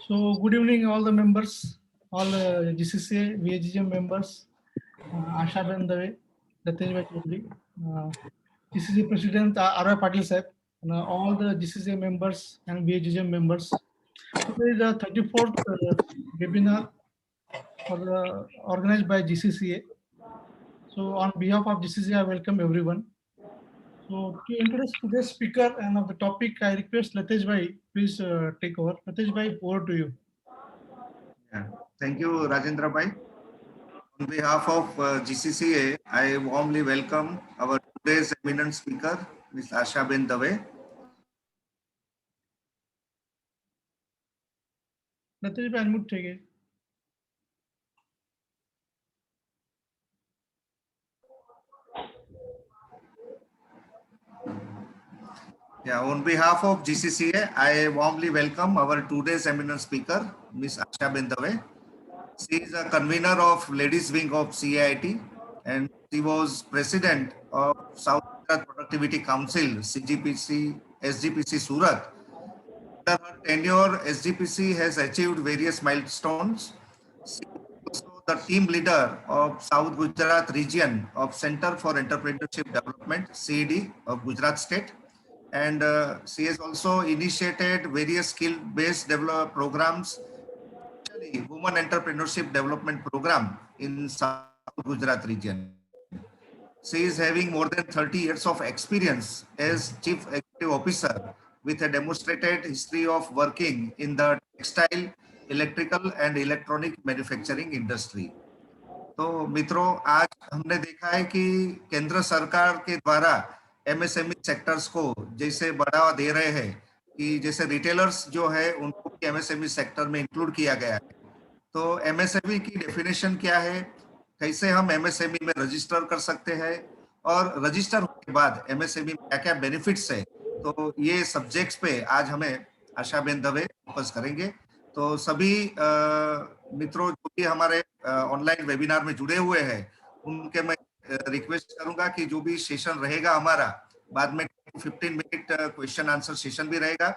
So good evening all the members, all GCCA, VAGM members, Asha Ben Dave, Latesh Bhai Chaudhary, GCCA President R.Y. Patil Sahib, and all the GCCA members and VAGM members. Today is the 34th webinar organized by GCCA. So on behalf of GCCA, I welcome everyone. So to introduce today's speaker and of the topic, I request Latesh Bhai, please take over. Latesh Bhai, over to you. Yeah. Thank you, Rajendra Bhai. On behalf of GCCA, I warmly welcome our today's eminent speaker, Ms. Asha Ben Dave. Latesh Bhai, unmute take. Yeah, on behalf of GCCA, I warmly welcome our today's eminent speaker, Ms. Asha Ben Dave. She is a convener of Ladies Wing of CIIT, and she was president of South Gujarat Productivity Council, CGPC, SGPC Surat. Under her tenure, SGPC has achieved various milestones. She is also the team leader of South Gujarat region of Center for Entrepreneurship Development, CED of Gujarat State. And she has also initiated various skill-based development programs, especially Women Entrepreneurship Development Program in South Gujarat region. She is having more than 30 years of experience as Chief Executive Officer with a demonstrated history of working in the textile, electrical and electronic manufacturing industry. तो मित्रों, आज हमने देखा है कि केंद्र सरकार के द्वारा एमएसएमई सेक्टर्स को जैसे बढ़ावा दे रहे हैं कि जैसे रिटेलर्स जो है उनको भी एमएसएमई सेक्टर में इंक्लूड किया गया है। तो एमएसएमई की डेफिनेशन क्या है, कैसे हम एमएसएमई में रजिस्टर कर सकते हैं और रजिस्टर होने के बाद एमएसएमई में क्या क्या बेनिफिट्स है, तो ये सब्जेक्ट्स पे आज हमें आशा बेन दवे फोकस करेंगे। तो सभी मित्रों जो भी हमारे ऑनलाइन वेबिनार में जुड़े हुए हैं उनके मैं रिक्वेस्ट करूंगा कि जो भी सेशन रहेगा हमारा बाद में 15 मिनट क्वेश्चन आंसर सेशन भी रहेगा,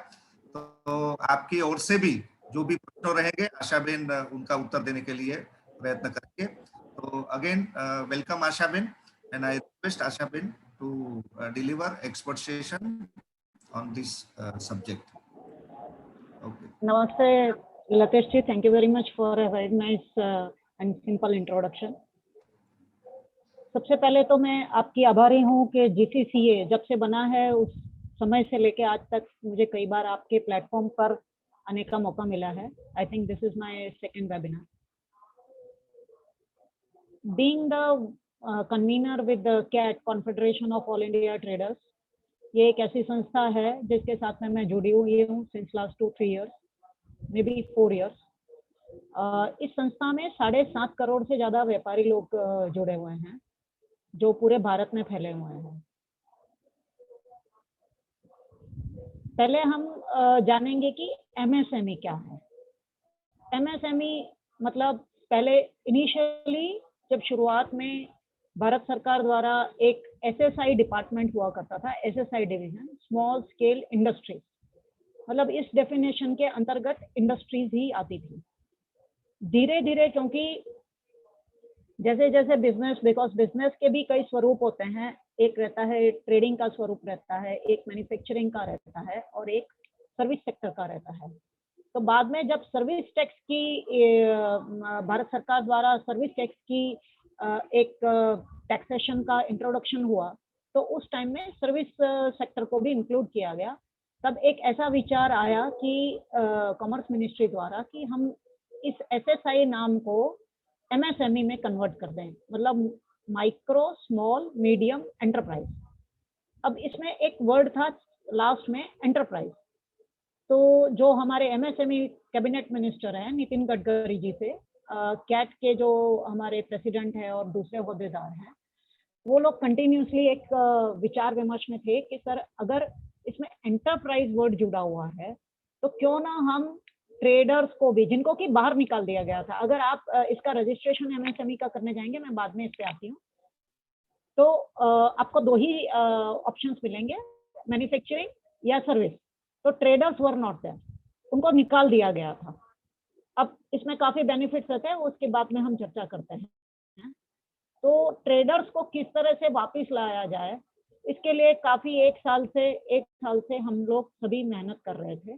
तो आपकी ओर से भी जो भी प्रश्न रहेंगे आशा बेन उनका उत्तर देने के लिए प्रयत्न करेंगे। तो again welcome Asha ben, and I request Asha ben to deliver expert session on this subject. Okay. Namaste, Latesh ji. Thank you very much for a very nice and simple introduction. सबसे पहले तो मैं आपकी आभारी हूँ कि GCCA जब से बना है उस समय से लेके आज तक मुझे कई बार आपके प्लेटफॉर्म पर आने का मौका मिला है. I think this is my second webinar. Being the convener with the CAT, Confederation of All India Traders, ये एक ऐसी संस्था है जिसके साथ में मैं जुड़ी हुई हूँ since last 2-3 years, may be 4 years. इस संस्था में 7.5 करोड़ से ज्यादा व्यापारी लोग जुड़े हुए हैं जो पूरे भारत में फैले हुए हैं. पहले हम जानेंगे कि एमएसएमई क्या है. एमएसएमई मतलब पहले इनिशियली जब शुरुआत में भारत सरकार द्वारा एक एसएसआई डिपार्टमेंट हुआ करता था, SSI division, small scale industries, मतलब इस डेफिनेशन के अंतर्गत इंडस्ट्रीज ही आती थी. धीरे धीरे क्योंकि जैसे जैसे बिजनेस, बिकॉज बिजनेस के भी कई स्वरूप होते हैं, एक रहता है ट्रेडिंग का स्वरूप रहता है, एक मैन्युफैक्चरिंग का रहता है और एक सर्विस सेक्टर का रहता है. तो बाद में जब सर्विस टैक्स की भारत सरकार द्वारा सर्विस टैक्स की एक टैक्सेशन का इंट्रोडक्शन हुआ तो उस टाइम में सर्विस सेक्टर को भी इंक्लूड किया गया. तब एक ऐसा विचार आया कि कॉमर्स मिनिस्ट्री द्वारा कि हम इस एसएसआई नाम को एमएसएमई में कन्वर्ट कर दें, मतलब माइक्रो स्मॉल मीडियम एंटरप्राइज. अब इसमें एक वर्ड था लास्ट में एंटरप्राइज. तो जो हमारे एमएसएमई कैबिनेट मिनिस्टर हैं नितिन गडकरी जी से कैट के जो हमारे प्रेसिडेंट हैं और दूसरे ओहदेदार हैं, वो लोग कंटिन्यूसली एक विचार विमर्श में थे कि सर अगर इसमें एंटरप्राइज वर्ड जुड़ा हुआ है तो क्यों ना हम ट्रेडर्स को भी, जिनको कि बाहर निकाल दिया गया था. अगर आप इसका रजिस्ट्रेशन एमएसएमई का करने जाएंगे, मैं बाद में इस पे आती हूँ, तो आपको 2 ही ऑप्शंस मिलेंगे, मैन्युफैक्चरिंग या सर्विस. तो ट्रेडर्स वर नॉट देयर, उनको निकाल दिया गया था. अब इसमें काफी बेनिफिट्स होते हैं, उसके बाद में हम चर्चा करते हैं। तो ट्रेडर्स को किस तरह से वापस लाया जाए, इसके लिए काफी एक साल से हम लोग सभी मेहनत कर रहे थे।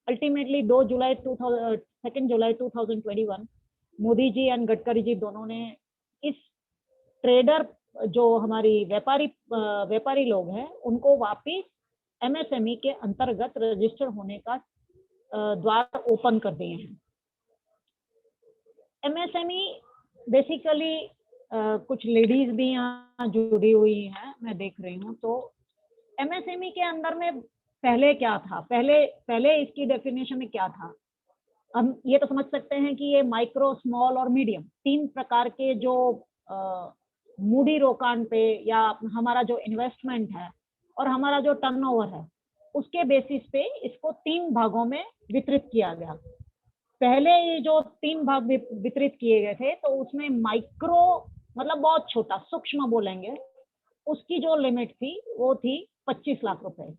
अल्टीमेटली 2 जुलाई 2021 मोदी जी एंड गडकरी जी दोनों ने इस ट्रेडर जो हमारी व्यापारी लोग हैं उनको वापिस एमएसएमई के अंतर्गत रजिस्टर होने का द्वार ओपन कर दिए हैं। एमएसएमई बेसिकली कुछ लेडीज भी यहाँ जुड़ी हुई हैं, मैं देख रही हूँ। तो एमएसएमई के अंदर में पहले क्या था, पहले इसकी डेफिनेशन में क्या था, हम ये तो समझ सकते हैं कि ये माइक्रो, स्मॉल और मीडियम 3 प्रकार के जो मूडी रोकान पे या हमारा जो इन्वेस्टमेंट है और हमारा जो टर्नओवर है उसके बेसिस पे इसको 3 भागों में वितरित किया गया। पहले ये जो 3 भाग वितरित किए गए थे, तो उसमें माइक्रो मतलब बहुत छोटा, सूक्ष्म बोलेंगे, उसकी जो लिमिट थी वो थी 25 लाख रुपए।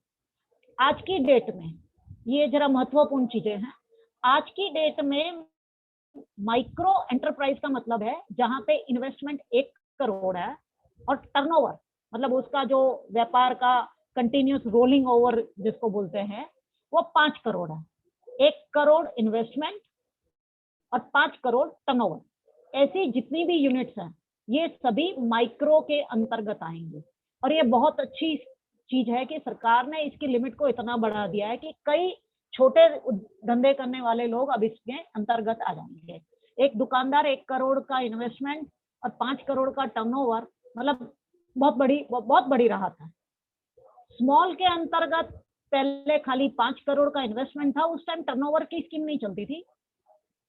आज की डेट में ये जरा महत्वपूर्ण चीजें हैं। आज की डेट में माइक्रो एंटरप्राइज का मतलब है जहां पे इन्वेस्टमेंट 1 करोड़ है और टर्नओवर मतलब उसका जो व्यापार का कंटिन्यूस रोलिंग ओवर जिसको बोलते हैं वो 5 करोड़ है। 1 करोड़ इन्वेस्टमेंट और 5 करोड़ टर्नओवर, ऐसी जितनी भी यूनिट्स हैं ये सभी माइक्रो के अंतर्गत आएंगे। और ये बहुत अच्छी चीज है कि सरकार ने इसकी लिमिट को इतना बढ़ा दिया है कि कई छोटे धंधे करने वाले लोग अब इसके अंतर्गत आ जाएंगे। एक दुकानदार 1 करोड़ का इन्वेस्टमेंट और 5 करोड़ का टर्नओवर मतलब बहुत बड़ी राहत है। स्मॉल के अंतर्गत पहले खाली 5 करोड़ का इन्वेस्टमेंट था, उस टाइम टर्नओवर की स्कीम नहीं चलती थी।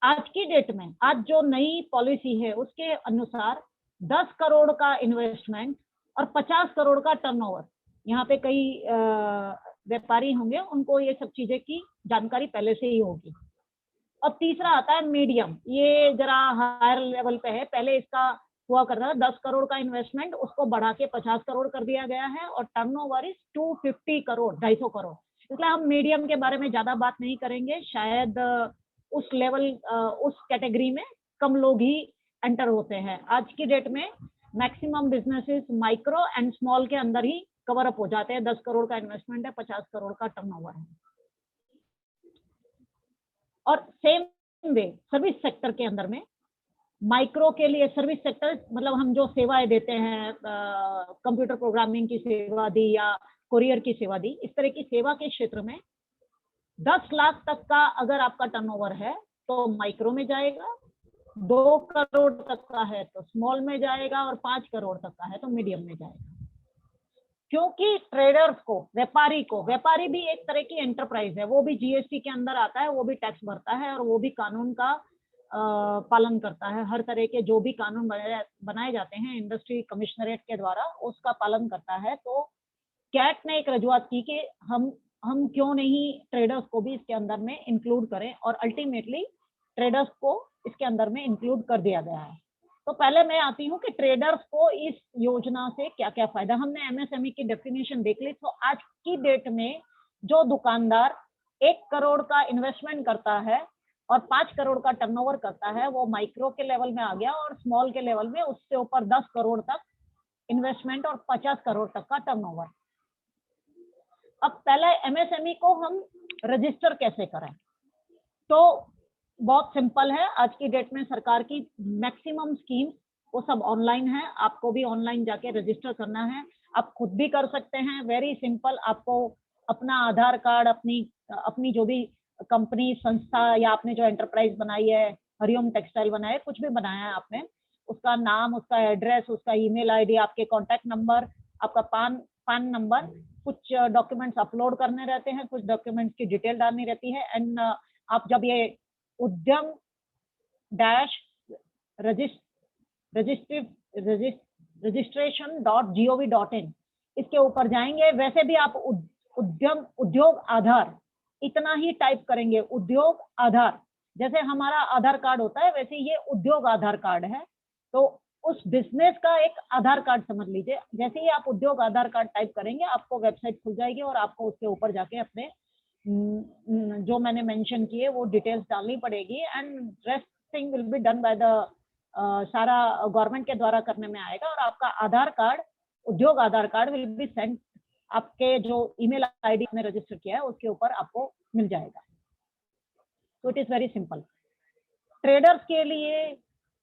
आज की डेट में, आज जो नई पॉलिसी है उसके अनुसार 10 करोड़ का इन्वेस्टमेंट और 50 करोड़ का टर्नओवर, यहाँ पे कई व्यापारी होंगे उनको ये सब चीजें की जानकारी पहले से ही होगी। और तीसरा आता है मीडियम, ये जरा हायर लेवल पे है। पहले इसका हुआ करता था 10 करोड़ का इन्वेस्टमेंट, उसको बढ़ा के 50 करोड़ कर दिया गया है और टर्नओवर इज 250 करोड़, 250 करोड़। इसलिए हम मीडियम के बारे में ज्यादा बात नहीं करेंगे, शायद उस लेवल उस कैटेगरी में कम लोग ही एंटर होते हैं। आज की डेट में maximum businesses micro and small के अंदर ही कवर अप हो जाते हैं। 10 करोड़ का इन्वेस्टमेंट है, 50 करोड़ का टर्नओवर है। और सेम वे सर्विस सेक्टर के अंदर में माइक्रो के लिए सर्विस सेक्टर मतलब हम जो सेवाएं देते हैं, कंप्यूटर प्रोग्रामिंग की सेवा दी या कोरियर की सेवा दी, इस तरह की सेवा के क्षेत्र में 10 लाख तक का अगर आपका टर्नओवर है तो माइक्रो में जाएगा, 2 करोड़ तक का है तो स्मॉल में जाएगा और 5 करोड़ तक का है तो मीडियम में जाएगा। क्योंकि ट्रेडर्स को, व्यापारी भी एक तरह की एंटरप्राइज है, वो भी जीएसटी के अंदर आता है, वो भी टैक्स भरता है और वो भी कानून का पालन करता है। हर तरह के जो भी कानून बनाए जाते हैं इंडस्ट्री कमिश्नरेट के द्वारा उसका पालन करता है। तो कैट ने एक रजूआत की कि हम क्यों नहीं ट्रेडर्स को भी इसके अंदर में इंक्लूड करें, और अल्टीमेटली ट्रेडर्स को इसके अंदर में इंक्लूड कर दिया गया है। तो पहले मैं आती हूँ कि ट्रेडर्स को इस योजना से क्या क्या फायदा। हमने एमएसएमई की डेफिनेशन देख ली। तो आज की डेट में जो दुकानदार 1 करोड़ का इन्वेस्टमेंट करता है और 5 करोड़ का टर्नओवर करता है वो माइक्रो के लेवल में आ गया, और स्मॉल के लेवल में उससे ऊपर 10 करोड़ तक इन्वेस्टमेंट और 50 करोड़ तक का टर्नओवर। अब पहले एमएसएमई को हम रजिस्टर कैसे करें, तो बहुत सिंपल है। आज की डेट में सरकार की मैक्सिमम स्कीम वो सब ऑनलाइन है, आपको भी ऑनलाइन जाके रजिस्टर करना है। आप खुद भी कर सकते हैं, वेरी सिंपल। आपको अपना आधार कार्ड, अपनी जो भी कंपनी, संस्था या आपने जो एंटरप्राइज बनाई है, हरिओम टेक्सटाइल बनाया है, कुछ भी बनाया है आपने, उसका नाम, उसका एड्रेस, उसका ईमेल आईडी, आपके कॉन्टैक्ट नंबर, आपका पान नंबर, कुछ डॉक्यूमेंट्स अपलोड करने रहते हैं, कुछ डॉक्यूमेंट्स की डिटेल डालनी रहती है। एंड आप जब ये उद्यम registration.gov.in इसके ऊपर जाएंगे। वैसे भी आप उद्योग आधार इतना ही टाइप करेंगे, उद्योग आधार, जैसे हमारा आधार कार्ड होता है वैसे ये उद्योग आधार कार्ड है। तो उस बिजनेस का एक आधार कार्ड समझ लीजिए। जैसे ही आप उद्योग आधार कार्ड टाइप करेंगे आपको वेबसाइट खुल जाएगी और आपको उसके ऊपर जाके अपने जो मैंने मेंशन किए वो डिटेल्स डालनी पड़ेगी, and rest thing will be done by the सारा गवर्नमेंट के द्वारा करने में आएगा। और आपका आधार कार्ड, उद्योग आधार कार्ड विल बी सेंड, आपके जो ईमेल आईडी में रजिस्टर किया है उसके ऊपर आपको मिल जाएगा। तो it is very simple. Traders के लिए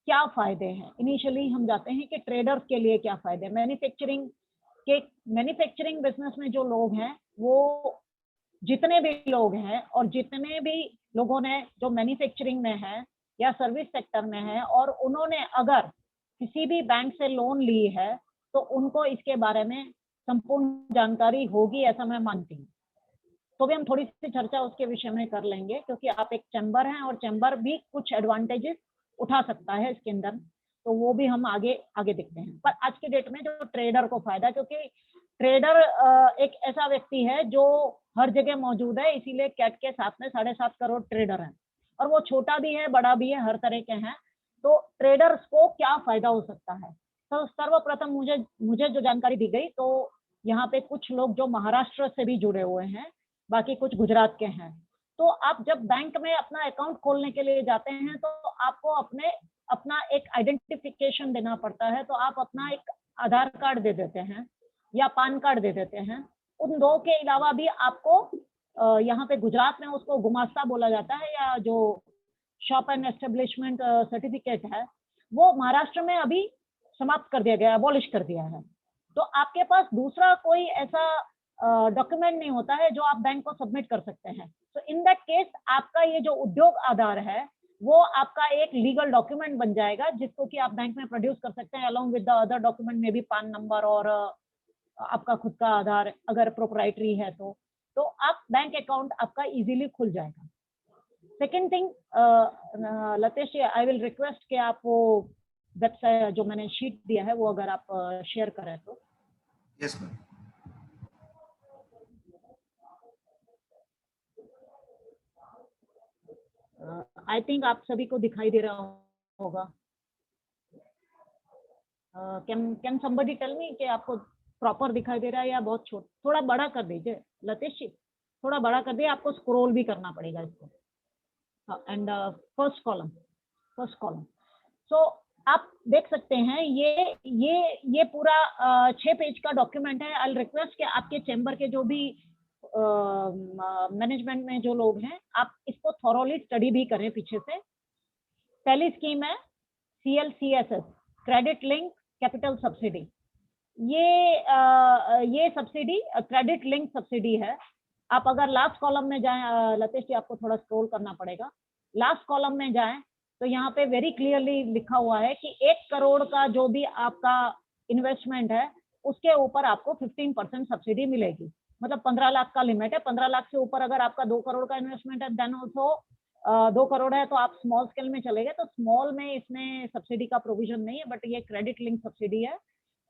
क्या फायदे हैं? इनिशियली हम जाते हैं कि ट्रेडर्स के लिए क्या फायदे हैं। मैन्युफैक्चरिंग बिजनेस में जो लोग हैं, वो जितने भी लोग हैं और जितने भी लोगों ने जो मैन्युफैक्चरिंग में है या सर्विस सेक्टर में है और उन्होंने अगर किसी भी बैंक से लोन ली है तो उनको इसके बारे में संपूर्ण जानकारी होगी, ऐसा मैं मानती हूँ। तो भी हम थोड़ी सी चर्चा उसके विषय में कर लेंगे, क्योंकि आप एक चैम्बर हैं और चैम्बर भी कुछ एडवांटेजेस उठा सकता है इसके अंदर, तो वो भी हम आगे आगे देखते हैं। पर आज के डेट में जो ट्रेडर को फायदा, क्योंकि ट्रेडर एक ऐसा व्यक्ति है जो हर जगह मौजूद है, इसीलिए कैट के साथ में 7.5 करोड़ ट्रेडर हैं, और वो छोटा भी है, बड़ा भी है, हर तरह के हैं। तो ट्रेडर्स को क्या फायदा हो सकता है? तो सर्वप्रथम मुझे जो जानकारी दी गई, तो यहाँ पे कुछ लोग जो महाराष्ट्र से भी जुड़े हुए हैं, बाकी कुछ गुजरात के हैं। तो आप जब बैंक में अपना अकाउंट खोलने के लिए जाते हैं तो आपको अपना एक आइडेंटिफिकेशन देना पड़ता है। तो आप अपना एक आधार कार्ड दे देते हैं या पान कार्ड दे देते हैं। उन दो के अलावा भी आपको यहाँ पे गुजरात में उसको गुमास्ता बोला जाता है, या जो शॉप एंड एस्टेब्लिशमेंट सर्टिफिकेट है, वो महाराष्ट्र में अभी समाप्त कर दिया गया है, अबॉलिश कर दिया है। तो आपके पास दूसरा कोई ऐसा डॉक्यूमेंट नहीं होता है जो आप बैंक को सबमिट कर सकते हैं। तो इन दैट केस आपका ये जो उद्योग आधार है वो आपका एक लीगल डॉक्यूमेंट बन जाएगा, जिसको कि आप बैंक में प्रोड्यूस कर सकते हैं along with the other document में भी, पान नंबर और आपका खुद का आधार अगर प्रोप्राइटरी है तो आप बैंक अकाउंट आपका इजीली खुल जाएगा। Second thing, Latesh ji, I will request कि आप वो वेबसाइट जो मैंने शीट दिया है वो अगर आप शेयर करें तो। Yes ma'am. आई थिंक आप सभी को दिखाई दे रहा होगा। कैन समबडी टेल मी कि आपको प्रॉपर दिखाई दे रहा है या बहुत छोटा? थोड़ा बड़ा कर दीजिए लतेश जी, थोड़ा बड़ा कर दिए, आपको स्क्रॉल भी करना पड़ेगा इसको। And first column. सो आप देख सकते हैं ये पूरा 6 पेज का डॉक्यूमेंट है। आई रिक्वेस्ट कि आपके चैम्बर के जो भी मैनेजमेंट में जो लोग हैं, आप इसको थॉरोली स्टडी भी करें पीछे से। पहली स्कीम है CLCSS, credit link capital subsidy. ये सब्सिडी क्रेडिट लिंक सब्सिडी है। आप अगर लास्ट कॉलम में जाएं, लतेश जी आपको थोड़ा स्क्रॉल करना पड़ेगा, लास्ट कॉलम में जाएं तो यहाँ पे वेरी क्लियरली लिखा हुआ है कि 1 करोड़ का जो भी आपका इन्वेस्टमेंट है उसके ऊपर आपको 15% सब्सिडी मिलेगी। मतलब 15 लाख का लिमिट है। 15 लाख से ऊपर अगर आपका 2 करोड़ का इन्वेस्टमेंट है, देन ऑल्सो 2 करोड़ है तो आप स्मॉल स्केल में चले गए तो स्मॉल में इसमें सब्सिडी का प्रोविजन नहीं है, बट ये क्रेडिट लिंक सब्सिडी है।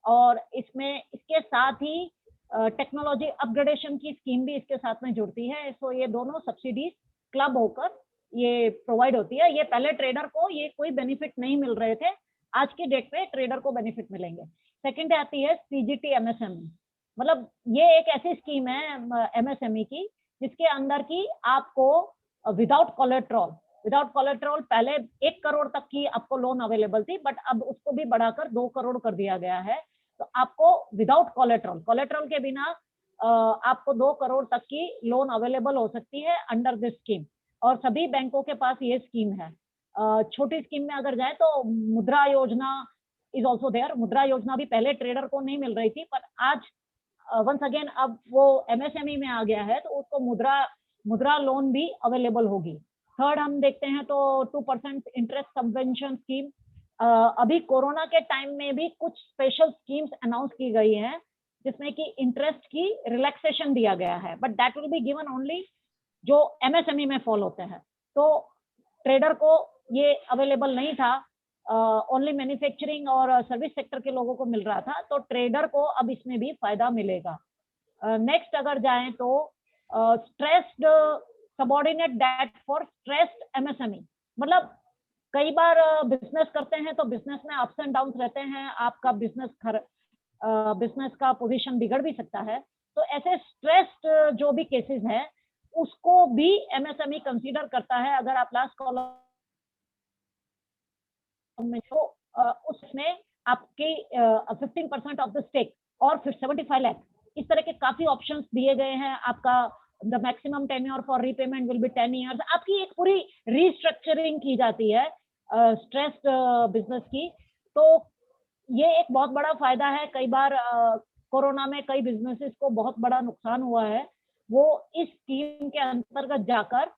और इसमें इसके साथ ही टेक्नोलॉजी अपग्रेडेशन की स्कीम भी इसके साथ में जुड़ती है। सो ये दोनों सब्सिडीज क्लब होकर ये प्रोवाइड होती है। ये पहले ट्रेडर को ये कोई बेनिफिट नहीं मिल रहे थे, आज की डेट में ट्रेडर को बेनिफिट मिलेंगे। सेकंड आती है CGT MSME, मतलब ये एक ऐसी स्कीम है MSME की जिसके अंदर की आपको विदाउट कोलेट्रल पहले 1 करोड़ तक की आपको लोन अवेलेबल थी, बट अब उसको भी बढ़ाकर 2 करोड़ कर दिया गया है। तो आपको विदाउट कोलेट्रल के बिना आपको 2 करोड़ तक की लोन अवेलेबल हो सकती है अंडर दिस स्कीम, और सभी बैंकों के पास ये स्कीम है। छोटी स्कीम में अगर जाए तो मुद्रा योजना इज ऑल्सो देयर। मुद्रा योजना भी पहले ट्रेडर को नहीं मिल रही थी, पर आज वंस अगेन अब वो MSME में आ गया है तो उसको मुद्रा लोन भी अवेलेबल होगी। थर्ड हम देखते हैं तो 2% इंटरेस्ट सबवेंशन स्कीम। अभी कोरोना के टाइम में भी कुछ स्पेशल स्कीम्स अनाउंस की गई हैं जिसमें कि इंटरेस्ट की रिलैक्सेशन दिया गया है, but that will be given only जो MSME में फॉल होते हैं। तो ट्रेडर को ये अवेलेबल नहीं था, ओनली मैन्युफैक्चरिंग और सर्विस सेक्टर के लोगों को मिल रहा था, तो ट्रेडर को अब इसमें भी फायदा मिलेगा। नेक्स्ट अगर जाएं तो stressed subordinate debt for stressed MSME, मतलब कई बार बिजनेस करते हैं तो बिजनेस में अप्स एंड डाउन्स रहते हैं, आपका बिजनेस का पोजीशन बिगड़ भी सकता है। तो ऐसे स्ट्रेस्ड जो भी केसेस हैं उसको भी एमएसएमई कंसीडर करता है। अगर आप लास्ट कॉलम में तो उसमें आपके 15% ऑफ द स्टेक और फिर 75 लाख, इस तरह के काफी ऑप्शंस दिए गए हैं। आपका the maximum tenure for repayment will be 10 years. आपकी एक पूरी रीस्ट्रक्चरिंग की जाती है स्ट्रेस्ड बिजनेस की। तो ये एक बहुत बड़ा फायदा है। कई बार कोरोना में कई बिजनेसेस को बहुत बड़ा नुकसान हुआ है, वो इस स्कीम के अंतर्गत जाकर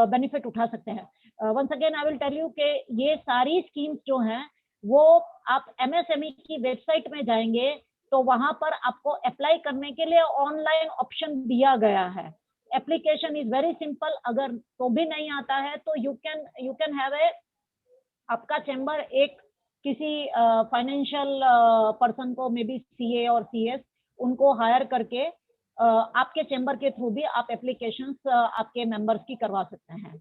बेनिफिट उठा सकते हैं। Once again I will tell you कि ये सारी स्कीम्स जो हैं वो आप एमएसएमई की वेबसाइट में जाएंगे तो वहां पर आपको अप्लाई करने के लिए ऑनलाइन ऑप्शन दिया गया है। Application is very simple. अगर तो भी नहीं आता है तो यू कैन हैव ए, आपका चैम्बर एक किसी फाइनेंशियल पर्सन को, मे बी सीए और सीएस, उनको हायर करके आपके चैम्बर के थ्रू भी आप एप्लीकेशंस आपके मेंबर्स की करवा सकते हैं।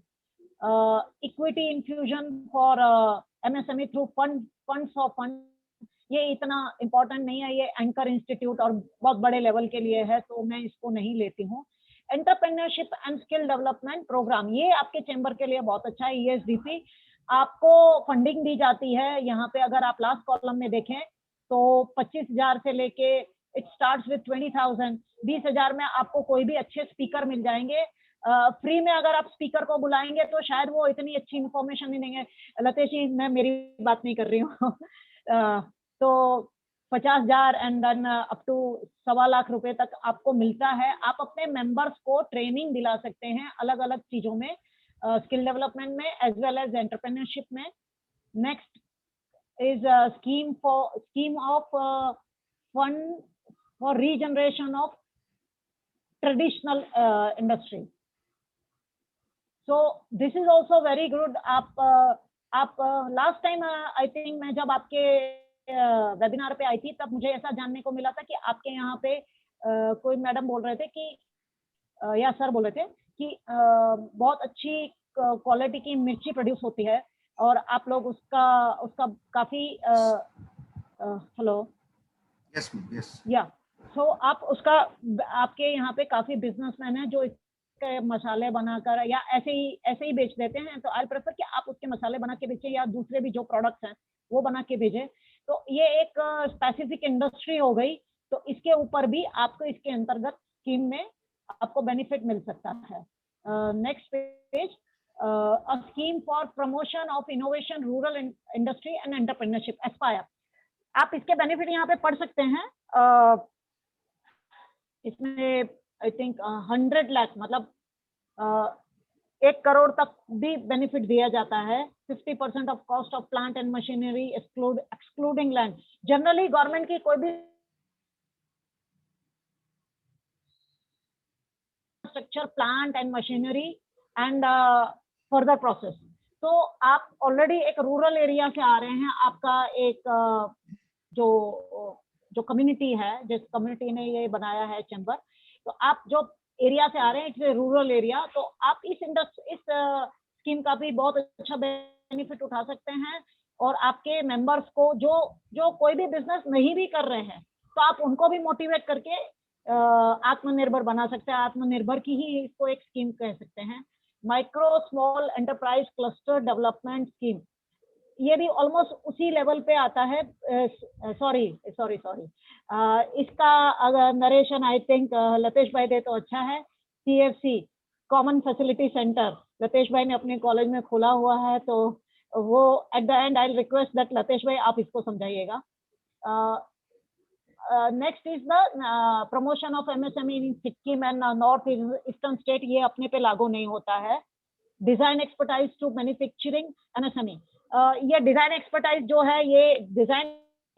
Equity infusion for MSME through funds of fund, ये इतना इम्पोर्टेंट नहीं है, ये एंकर इंस्टीट्यूट और बहुत बड़े लेवल के लिए है तो मैं इसको नहीं लेती हूँ। Entrepreneurship and skill development programme, ये आपके चैम्बर के लिए बहुत अच्छा है। ईएसडीपी, आपको फंडिंग दी जाती है। यहाँ पे अगर आप लास्ट कॉलम में देखें तो 25,000 से लेके इट स्टार्ट्स विद 20,000, 20,000 में आपको कोई भी अच्छे स्पीकर मिल जाएंगे। फ्री में अगर आप स्पीकर को बुलाएंगे तो शायद वो इतनी अच्छी इंफॉर्मेशन नहीं देंगे। लतेश जी, मैं मेरी बात नहीं कर रही हूँ। तो 50,000 and then up to 1.25 lakh रुपए तक आपको मिलता है। आप अपने मेंबर्स को ट्रेनिंग दिला सकते हैं अलग अलग चीजों में, स्किल डेवलपमेंट में एज वेल एज एंटरप्रेन्योरशिप में। Next is scheme of fund for regeneration of traditional industry. So this is also very good. आप लास्ट टाइम आई थिंक मैं जब आपके वेबिनार पे आई थी तब मुझे ऐसा जानने को मिला था कि आपके यहाँ पे कोई मैडम बोल रहे थे कि या सर बोल रहे थे कि बहुत अच्छी क्वालिटी की मिर्ची प्रोड्यूस होती है और आप लोग उसका काफी हेलो यस या सो आप उसका, आपके यहाँ पे काफी बिजनेसमैन है जो इसके मसाले बनाकर या ऐसे ही बेच देते हैं। तो आई प्रेफर कि आप उसके मसाले बना के बेचें या दूसरे भी जो प्रोडक्ट्स हैं वो बना के भेजें। तो ये एक स्पेसिफिक इंडस्ट्री हो गई, तो इसके ऊपर भी आपको इसके अंतर्गत स्कीम में आपको बेनिफिट मिल सकता है। Next page, a scheme for promotion of innovation, rural industry and entrepreneurship, Aspire. आप इसके बेनिफिट यहाँ पे पढ़ सकते हैं। इसमें आई थिंक 100 लाख मतलब 1 करोड़ तक भी बेनिफिट दिया जाता है। 50% of cost of plant and machinery excluding land. Generally government की कोई भी structure, plant and machinery and further process. तो आप ऑलरेडी एक रूरल एरिया से आ रहे हैं, आपका एक जो कम्युनिटी है, जिस कम्युनिटी ने ये बनाया है चैम्बर, तो आप जो एरिया से आ रहे हैं, इट्स रूरल एरिया, तो आप इस स्कीम का भी बहुत अच्छा बेनिफिट उठा सकते हैं। और आपके मेंबर्स को जो कोई भी बिजनेस नहीं भी कर रहे हैं तो आप उनको भी मोटिवेट करके आत्मनिर्भर बना सकते हैं। आत्मनिर्भर की ही इसको एक स्कीम कह सकते हैं। Micro small enterprise cluster development scheme, ये भी ऑलमोस्ट उसी लेवल पे आता है। सॉरी इसका अगर नरेशन आई थिंक लतेश भाई दे तो अच्छा है। CFC, common facility centre, Latesh भाई ने अपने कॉलेज में खोला हुआ है, तो वो at the end I request that Latesh भाई आप इसको समझाइएगा। Next is the promotion of MSME in Sikkim and north eastern state, ये अपने पे लागू नहीं होता है। Design expertise to manufacturing MSME, ये डिजाइन एक्सपर्टाइज जो है, ये design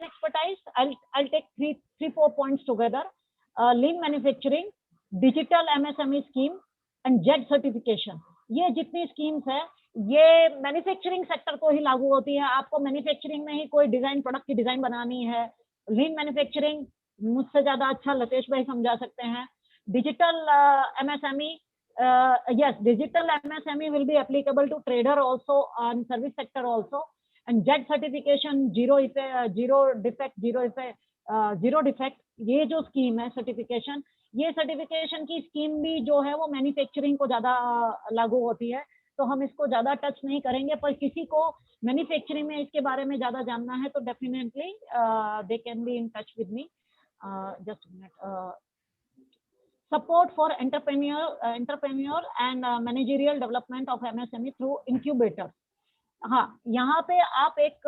expertise I'll take three four points together. Lean manufacturing, digital MSME scheme and ZED certification. ये जितनी स्कीम्स है ये मैन्युफैक्चरिंग सेक्टर को ही लागू होती है। आपको मैन्युफैक्चरिंग में ही कोई डिजाइन, प्रोडक्ट की डिजाइन बनानी है। लीन मैन्युफैक्चरिंग मुझसे ज्यादा अच्छा लतेश भाई समझा सकते हैं। Digital MSME, yes, digital MSME will be applicable to trader also and service sector also. And JED certification, zero defect, ये जो स्कीम है सर्टिफिकेशन, ये सर्टिफिकेशन की स्कीम भी जो है वो मैन्युफैक्चरिंग को ज्यादा लागू होती है, तो हम इसको ज्यादा टच नहीं करेंगे, पर किसी को मैन्युफैक्चरिंग में इसके बारे में ज्यादा जानना है तो definitely they can be in touch with me. Just minute. Support for entrepreneur and managerial development of MSME through incubator. हाँ, यहाँ पे आप एक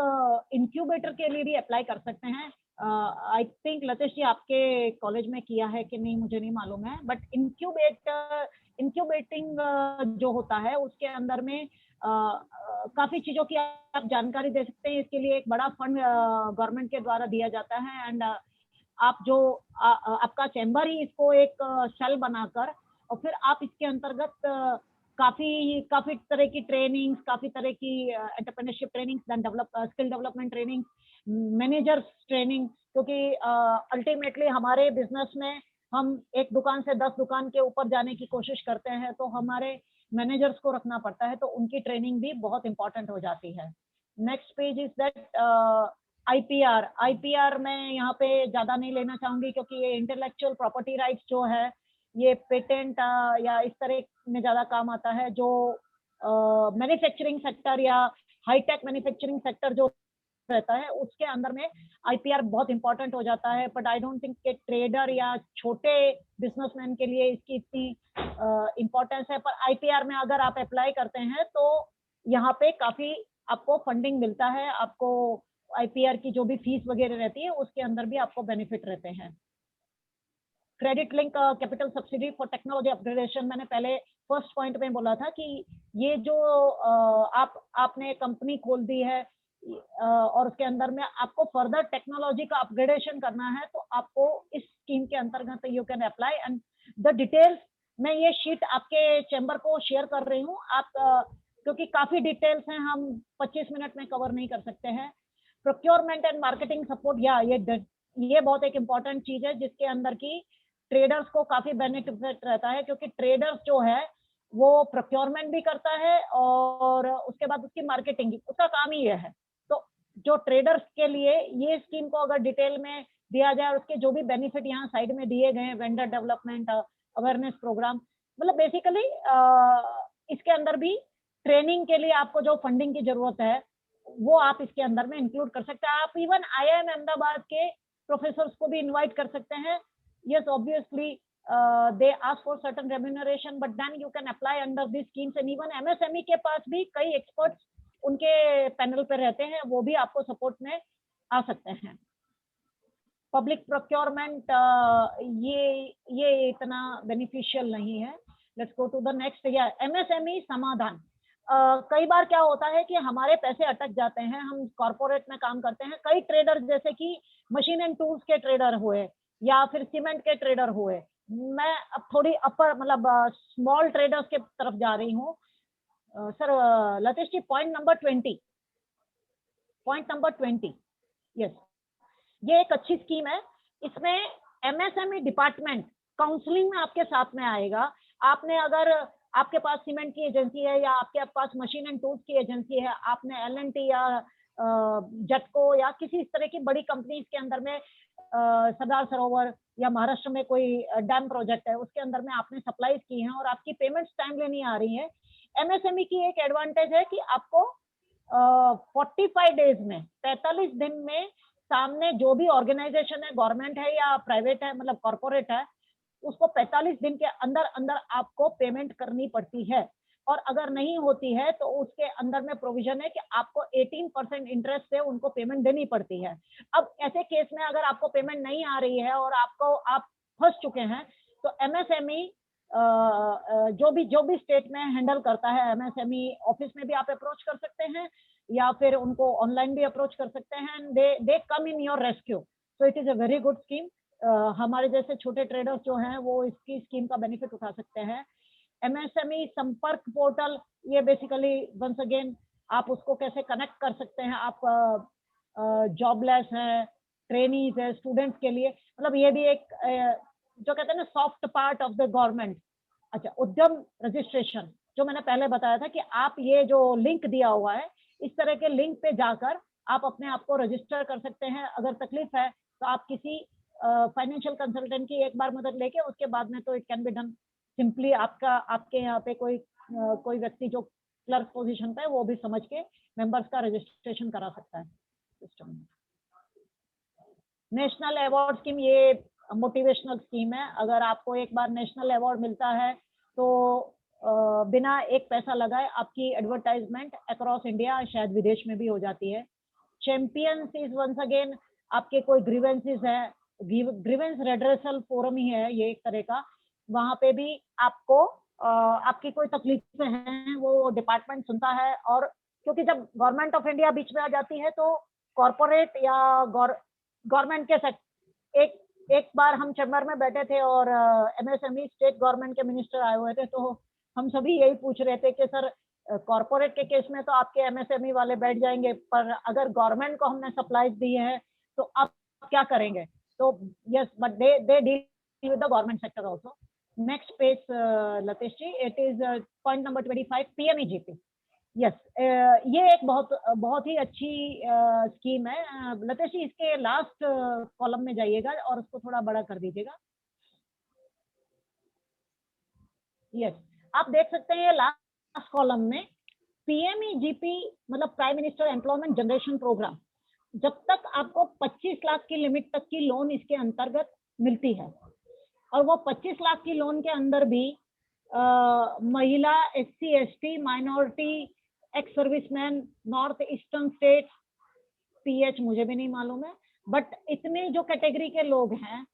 इंक्यूबेटर के लिए भी अप्लाई कर सकते हैं. आई थिंक लतेश जी आपके कॉलेज में किया है कि नहीं मुझे नहीं मालूम है, बट इंक्यूबेटिंग जो होता है उसके अंदर में काफी चीजों की आप जानकारी दे सकते हैं. इसके लिए एक बड़ा फंड गवर्नमेंट के द्वारा दिया जाता है, एंड आप जो आपका चैम्बर ही इसको एक सेल बनाकर और फिर आप इसके अंतर्गत काफी तरह की ट्रेनिंग्स, काफी तरह की entrepreneurship trainings, then skill development training, managers training, क्योंकि अल्टीमेटली हमारे बिजनेस में हम एक दुकान से 10 दुकान के ऊपर जाने की कोशिश करते हैं, तो हमारे मैनेजर्स को रखना पड़ता है, तो उनकी ट्रेनिंग भी बहुत इंपॉर्टेंट हो जाती है. Next page is that IPR मैं यहाँ पे ज्यादा नहीं लेना चाहूंगी, क्योंकि ये इंटेलेक्चुअल प्रॉपर्टी राइट्स जो है ये पेटेंट या इस तरह में ज्यादा काम आता है. जो मैन्युफैक्चरिंग सेक्टर या हाईटेक मैन्युफैक्चरिंग सेक्टर जो रहता है उसके अंदर में आईपीआर बहुत इंपॉर्टेंट हो जाता है, बट आई डोंट थिंक कि ट्रेडर या छोटे बिजनेसमैन के लिए इसकी इतनी इंपॉर्टेंस है. पर आईपीआर में अगर आप अप्लाई करते हैं तो यहाँ पे काफी आपको फंडिंग मिलता है, आपको आईपीआर की जो भी फीस वगैरह रहती है उसके अंदर भी आपको बेनिफिट रहते हैं. Credit link capital subsidy for technology upgradation, मैंने पहले फर्स्ट पॉइंट में बोला था कि ये जो आपने कंपनी खोल दी है और उसके अंदर में आपको फर्दर टेक्नोलॉजी का अपग्रेडेशन करना है, तो आपको इस स्कीम के अंतर्गत you can apply. And the details मैं ये शीट आपके चैम्बर को शेयर कर रही हूँ, आप क्योंकि काफी डिटेल्स हैं, हम 25 मिनट में कवर नहीं कर सकते हैं. प्रोक्योरमेंट एंड मार्केटिंग सपोर्ट, या ये बहुत एक इम्पॉर्टेंट चीज है जिसके अंदर की ट्रेडर्स को काफी बेनिफिट रहता है, क्योंकि ट्रेडर्स जो है वो प्रोक्योरमेंट भी करता है और उसके बाद उसकी मार्केटिंग भी, उसका काम ही ये है. तो जो ट्रेडर्स के लिए ये स्कीम को अगर डिटेल में दिया जाए और उसके जो भी बेनिफिट यहाँ साइड में दिए गए हैं, वेंडर डेवलपमेंट, अवेयरनेस प्रोग्राम, मतलब बेसिकली इसके अंदर भी ट्रेनिंग के लिए आपको जो फंडिंग की जरूरत है वो आप इसके अंदर में इंक्लूड कर सकते हैं. आप इवन IIM अहमदाबाद के प्रोफेसर्स को भी इनवाइट कर सकते हैं. Yes, obviously they ask for certain remuneration, but then you can apply under these schemes. And even MSME के पास भी कई एक्सपर्ट्स उनके पैनल पे रहते हैं, वो भी आपको सपोर्ट में आ सकते हैं. पब्लिक प्रोक्योरमेंट ये इतना बेनिफिशियल नहीं है. Let's go to the next. या MSME समाधान. कई बार क्या होता है कि हमारे पैसे अटक जाते हैं, हम कॉर्पोरेट में काम करते हैं, कई ट्रेडर जैसे कि मशीन एंड टूल्स के ट्रेडर हुए या फिर सीमेंट के ट्रेडर हुए. मैं अब थोड़ी अपर मतलब स्मॉल ट्रेडर्स के तरफ जा रही हूँ. सर लतेश जी, पॉइंट नंबर 20, यस, ये एक अच्छी स्कीम है. इसमें MSME डिपार्टमेंट काउंसलिंग में आपके साथ में आएगा. आपने अगर आपके पास सीमेंट की एजेंसी है या आपके पास मशीन एंड टूल्स की एजेंसी है, आपने L&T या जेटको या किसी इस तरह की बड़ी कंपनीज के अंदर में सरदार सरोवर या महाराष्ट्र में कोई डैम प्रोजेक्ट है उसके अंदर में आपने सप्लाईज की हैं और आपकी पेमेंट्स टाइमली नहीं आ रही है, MSME की एक एडवांटेज है कि आपको 45 डेज में, 45 दिन में सामने जो भी ऑर्गेनाइजेशन है, गवर्नमेंट है या प्राइवेट है, मतलब कॉर्पोरेट है, उसको 45 दिन के अंदर अंदर आपको पेमेंट करनी पड़ती है. और अगर नहीं होती है तो उसके अंदर में प्रोविजन है कि आपको 18% इंटरेस्ट से उनको पेमेंट देनी पड़ती है. अब ऐसे केस में अगर आपको पेमेंट नहीं आ रही है और आप फंस चुके हैं, तो MSME जो भी स्टेट में हैंडल करता है, MSME ऑफिस में भी आप अप्रोच कर सकते हैं या फिर उनको ऑनलाइन भी अप्रोच कर सकते हैं. They come in your rescue. So it is a very good scheme. हमारे जैसे छोटे ट्रेडर्स जो हैं वो इसकी स्कीम का बेनिफिट उठा सकते हैं. MSME संपर्क पोर्टल, ये बेसिकली वंस अगेन आप उसको कैसे कनेक्ट कर सकते हैं. आप जॉबलेस हैं, ट्रेनीज है, स्टूडेंट्स के लिए, मतलब ये भी एक जो कहते हैं ना soft part of the government. अच्छा, उद्यम रजिस्ट्रेशन जो मैंने पहले बताया था कि आप ये जो लिंक दिया हुआ है, इस तरह के लिंक पे जाकर आप अपने आप को रजिस्टर कर सकते हैं. अगर तकलीफ है तो आप किसी फाइनेंशियल कंसल्टेंट की एक बार मदद लेके उसके बाद में तो it can be done simply. आपके यहाँ पे कोई व्यक्ति जो क्लर्क पोजीशन पे है वो भी समझ के मेंबर्स का रजिस्ट्रेशन करा सकता है सिस्टम में। नेशनल अवार्ड स्कीम ये मोटिवेशनल स्कीम है। अगर आपको एक बार नेशनल अवार्ड मिलता है तो बिना एक पैसा लगाए आपकी एडवर्टाइजमेंट अक्रॉस इंडिया, शायद विदेश में भी हो जाती है। चैंपियंस इज वंस अगेन आपके कोई ग्रीवेंसेस है, ग्रीवेंस रेड्रेसल फोरम ही है ये एक तरह का। वहां पे भी आपको आपकी कोई तकलीफें हैं वो डिपार्टमेंट सुनता है। और क्योंकि जब गवर्नमेंट ऑफ इंडिया बीच में आ जाती है तो कॉर्पोरेट या गवर्नमेंट के एक बार हम चैम्बर में बैठे थे और एमएसएमई स्टेट गवर्नमेंट के मिनिस्टर आए हुए थे, तो हम सभी यही पूछ रहे थे कि सर कॉर्पोरेट के केस में तो आपके एमएसएमई वाले बैठ जाएंगे, पर अगर गवर्नमेंट को हमने सप्लाईज दी है तो आप क्या करेंगे? तो yes, but they deal with the government sector also. Next page Latesh ji, it is point number 25 PMEGP. Yes, ये एक बहुत ही अच्छी स्कीम है। लतेश जी इसके लास्ट कॉलम में जाइएगा और उसको थोड़ा बड़ा कर दीजिएगा। यस, आप देख सकते हैं लास्ट कॉलम में पीएमईजीपी मतलब prime minister employment generation programme. जब तक आपको 25 लाख की लिमिट तक की लोन इसके अंतर्गत मिलती है, और वो 25 लाख की लोन के अंदर भी महिला, SC, ST, minority, ex serviceman, north eastern state, pH मुझे भी नहीं मालूम है, बट इतने जो कैटेगरी के लोग हैं,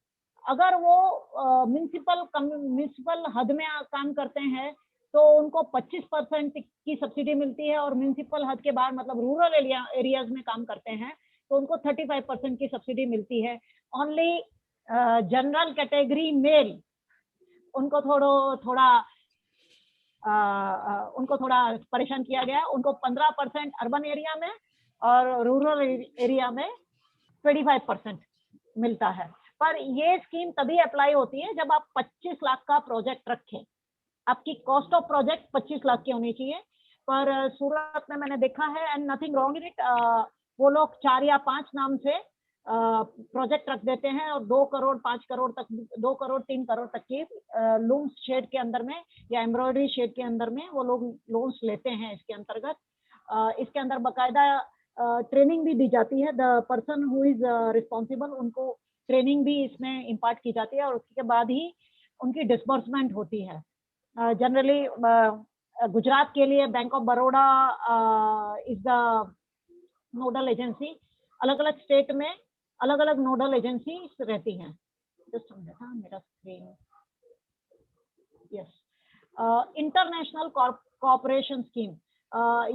अगर वो म्यूनिसिपल हद में काम करते हैं तो उनको 25% की सब्सिडी मिलती है, और म्यूनिसिपल हद के बाहर मतलब रूरल एरियाज में काम करते हैं तो उनको 35% की सब्सिडी मिलती है। ओनली जनरल कैटेगरी मेल उनको थोड़ा परेशान किया गया। उनको 15% अर्बन एरिया में और रूरल एरिया में 25% मिलता है। पर ये स्कीम तभी अप्लाई होती है जब आप 25 लाख का प्रोजेक्ट रखें। आपकी कॉस्ट ऑफ प्रोजेक्ट 25 लाख की होनी चाहिए। पर सूरत में मैंने देखा है, and nothing wrong in it, वो लोग 4 या 5 नाम से प्रोजेक्ट रख देते हैं और 2 करोड़ 5 करोड़ तक, 2 करोड़ 3 करोड़ तक की लूम शेड के अंदर में या एम्ब्रॉयडरी शेड के अंदर में वो लोग लोन्स लेते हैं इसके अंतर्गत। इसके अंदर बाकायदा ट्रेनिंग भी दी जाती है। The person who is responsible, उनको ट्रेनिंग भी इसमें इम्पार्ट की जाती है और उसके बाद ही उनकी डिसबर्समेंट होती है। जनरली गुजरात के लिए bank of Baroda is the nodal agency. अलग अलग स्टेट में अलग अलग नोडल एजेंसी रहती हैं। जस्ट मेरा screen, yes. International corporation scheme,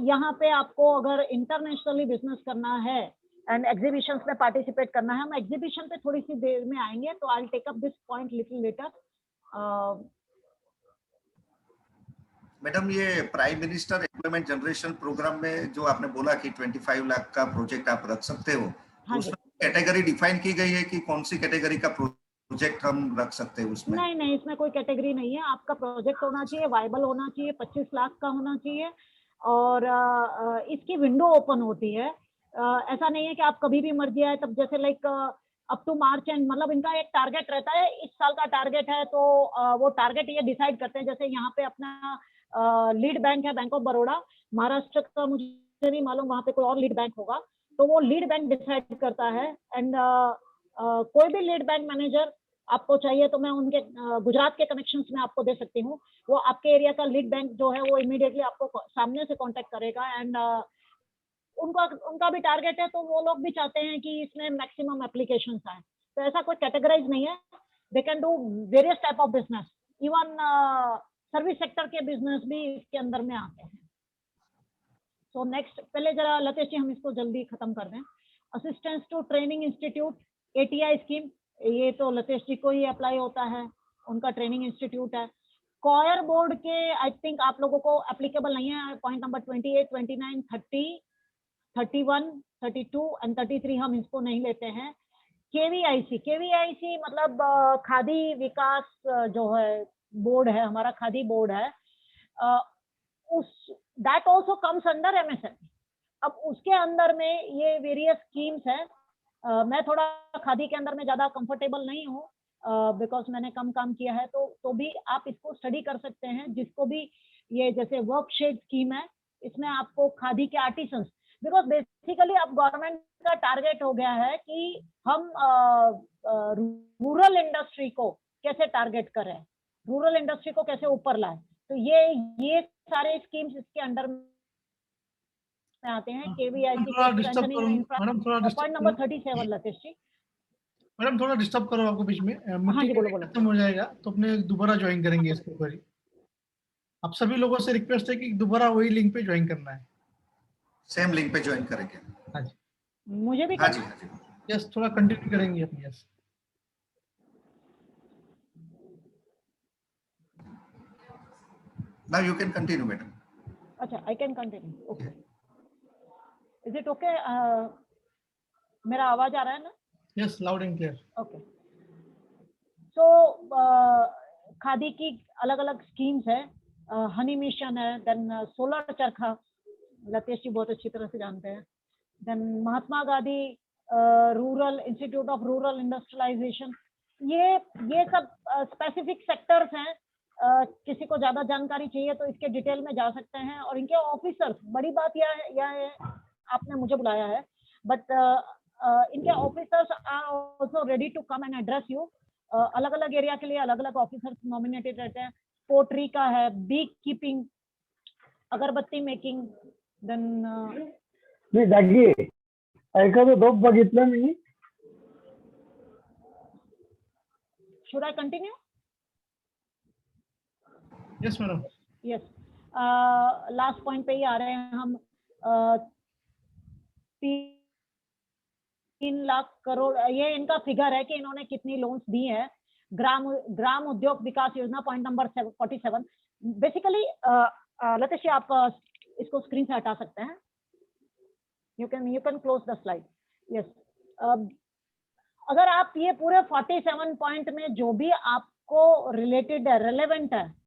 यहाँ पे आपको अगर इंटरनेशनली बिजनेस करना है एंड एग्जीबिशंस में पार्टिसिपेट करना है, हम एग्जीबिशन पे थोड़ी सी देर में आएंगे, तो I will take up this point little later. Madam, ये prime minister employment generation programme में जो आपने बोला कि 25 लाख का प्रोजेक्ट आप रख सकते हो, हाँ, उसमें कैटेगरी डिफाइन की गई है कि कौन सी कैटेगरी का प्रोजेक्ट हम रख सकते हैं उसमें? नहीं, इसमें कोई कैटेगरी नहीं है। आपका प्रोजेक्ट होना चाहिए, वायबल होना चाहिए, 25 लाख का होना चाहिए, और इसकी विंडो ओपन होती है। ऐसा नहीं है कि आप कभी भी मर्जी आए तब, जैसे like up to March end, मतलब इनका एक टारगेट रहता है, इस साल का टारगेट है, तो वो टारगेट ये डिसाइड करते हैं। जैसे यहाँ पे अपना लीड बैंक है बैंक ऑफ बड़ौदा, महाराष्ट्र का मुझे नहीं मालूम, वहाँ पे कोई और लीड बैंक होगा, तो वो लीड बैंक डिसाइड करता है। एंड कोई भी लीड बैंक मैनेजर आपको चाहिए तो मैं उनके गुजरात के कनेक्शंस में आपको दे सकती हूँ। वो आपके एरिया का लीड बैंक जो है वो इमीडिएटली आपको सामने से कांटेक्ट करेगा। एंड उनका भी टारगेट है, तो वो लोग भी चाहते हैं कि इसमें मैक्सिमम एप्लीकेशंस आए। तो ऐसा कोई कैटेगराइज नहीं है, they can do various type of business, even service sector के बिजनेस भी इसके अंदर में आते हैं। सो नेक्स्ट, पहले जरा लतेश जी हम इसको जल्दी खत्म कर दें। Assistance to training institute, ATI scheme, ये तो लतेश जी को ही अप्लाई होता है, उनका ट्रेनिंग इंस्टीट्यूट है। कॉयर बोर्ड के आई थिंक आप लोगों को एप्लीकेबल नहीं है। पॉइंट नंबर 28, 29, 30, 31, 32 एंड 33 हम इसको नहीं लेते हैं। केवीआईसी मतलब खादी विकास जो है बोर्ड है, हमारा खादी बोर्ड है, उस that also comes under MSME. अब उसके अंदर में ये वेरियस स्कीम्स है, मैं थोड़ा खादी के अंदर में ज्यादा कंफर्टेबल नहीं हूँ, बिकॉज मैंने कम काम किया है, तो भी आप इसको स्टडी कर सकते हैं। जिसको भी ये जैसे वर्कशेड स्कीम है, इसमें आपको खादी के आर्टिसंस, बिकॉज बेसिकली अब गवर्नमेंट का टारगेट हो गया है कि हम रूरल इंडस्ट्री को कैसे टारगेट करें, रूरल इंडस्ट्री को कैसे ऊपर लाए। तो ये सारे स्कीम्स इसके अंडर में आते हैं। केवीआईसी थोड़ा डिस्टर्ब करो मैडम, थोड़ा पॉइंट डिस्टर्ब नंबर करो 37 लतेश जी। मैडम, थोड़ा डिस्टर्ब करो आपको बीच में। हाँ मीटिंग जी, बोलो बोलो। खत्म हो जाएगा तो अपने दोबारा ज्वाइन करेंगे इसके ऊपर ही। आप सभी लोगों से रिक्वेस्ट है कि दोबारा वही लिंक पे ज्वाइन करना है। सेम लिंक पे ज्वाइन करेंगे। हाँ जी, मुझे भी हाँ जी, करना है? हाँ जी। यस, थोड़ा कंटिन्यू करेंगे अपनी। Yes, Now you can continue, madam. अच्छा, I can continue, okay. Is it okay? मेरा आवाज आ रहा है ना? Yes, loud and clear. Okay. So khadi की अलग अलग स्कीम्स है, हनी मिशन है, देन सोलर चरखा, लतेश जी बहुत अच्छी तरह से जानते हैं। Then Mahatma Gandhi rural institute of rural industrialisation, ये सब स्पेसिफिक सेक्टर्स हैं। किसी को ज्यादा जानकारी चाहिए तो इसके डिटेल में जा सकते हैं। और इनके ऑफिसर्स, बड़ी बात यह है आपने मुझे बुलाया है, बट इनके officers are also ready to come and address you. अलग अलग एरिया के लिए अलग अलग ऑफिसर्स नॉमिनेटेड रहते हैं। पोट्री का है, bee keeping, agarbatti making, then मी जागी एखादं झोप बघितलं मी. Should I continue? Yes madam. Yes, last point पे ही आ रहे हैं हम। 3 लाख करोड़ ये इनका फिगर है कि इन्होंने कितनी लोन्स दी है। ग्राम उद्योग विकास योजना, पॉइंट नंबर 47। बेसिकली लतेश जी, आप इसको स्क्रीन से हटा सकते हैं। You can close the slide. Yes, अगर आप ये पूरे 47 पॉइंट में जो भी आपको रिलेटेड है, रेलेवेंट है,